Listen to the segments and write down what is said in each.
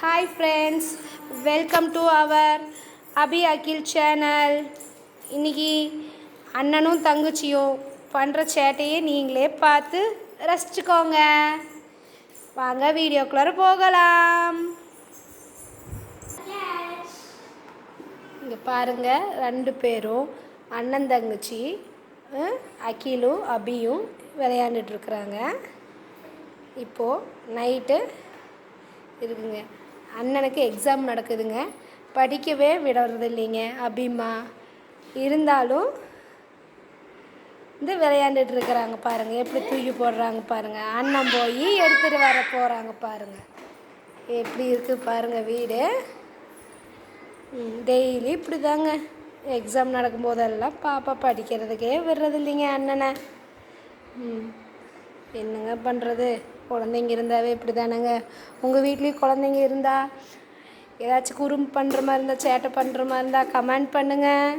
Hi friends, welcome to our Abhi Akhil channel. இன்றைக்கி அண்ணனும் தங்கச்சியும் பண்ணுற சேட்டையே நீங்களே பார்த்து ரசிச்சுக்கோங்க. வாங்க வீடியோக்குள்ளே போகலாம். இங்கே பாருங்கள், ரெண்டு பேரும் அண்ணன் தங்கச்சி அகிலும் அபியும் விளையாண்டுட்ருக்குறாங்க. இப்போது நைட்டு இருக்குங்க. அண்ணனுக்கு எக்ஸாம் நடக்குதுங்க. படிக்கவே விடுறது இல்லைங்க அபிமா. இருந்தாலும் இந்த விளையாண்டுட்ருக்குறாங்க பாருங்கள், எப்படி தூக்கி போடுறாங்க பாருங்கள். அண்ணன் போய் எடுத்துகிட்டு வர போகிறாங்க பாருங்கள். எப்படி இருக்குது பாருங்கள் வீடு. டெய்லி இப்படி தாங்க. எக்ஸாம் நடக்கும்போதெல்லாம் பாப்பா படிக்கிறதுக்கே விடுறது இல்லைங்க அண்ணனை. என்னங்க பண்ணுறது, குழந்தைங்க இருந்தாவே இப்படி தானேங்க. உங்கள் வீட்லேயும் குழந்தைங்க இருந்தால் ஏதாச்சும் குறும்பு பண்ணுற மாதிரி இருந்தால், சேட்டை பண்ணுற மாதிரி இருந்தால் கமெண்ட் பண்ணுங்கள்.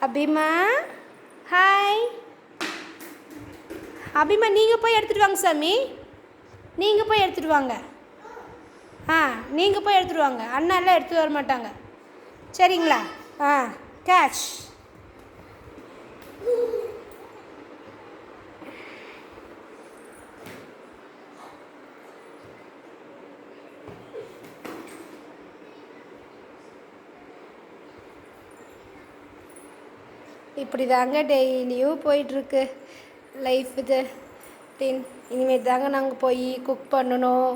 அபிமா ஹாய். அபிமா நீங்கள் போய் எடுத்துகிட்டு வாங்க சாமி. நீங்கள் போய் எடுத்துகிட்டு வாங்க. நீங்கள் போய் எடுத்துகிட்டு வாங்க. அண்ணா எல்லாம் எடுத்துகிட்டு வர மாட்டாங்க, சரிங்களா? கேட்ச். இப்படி தாங்க டெய்லியும் போயிட்டுருக்கு லைஃப். இது இனிமேல் தாங்க நாங்கள் போய் குக் பண்ணணும்.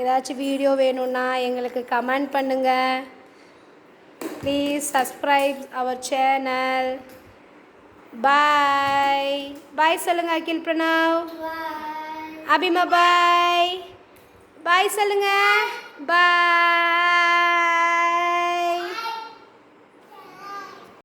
ஏதாச்சும் வீடியோ வேணும்னா எங்களுக்கு கமெண்ட் பண்ணுங்கள். Please subscribe our channel. Bye bye சொல்லுங்கள் அகில் பிரணவ். அபிமா பாய் பாய் சொல்லுங்கள். பாய்.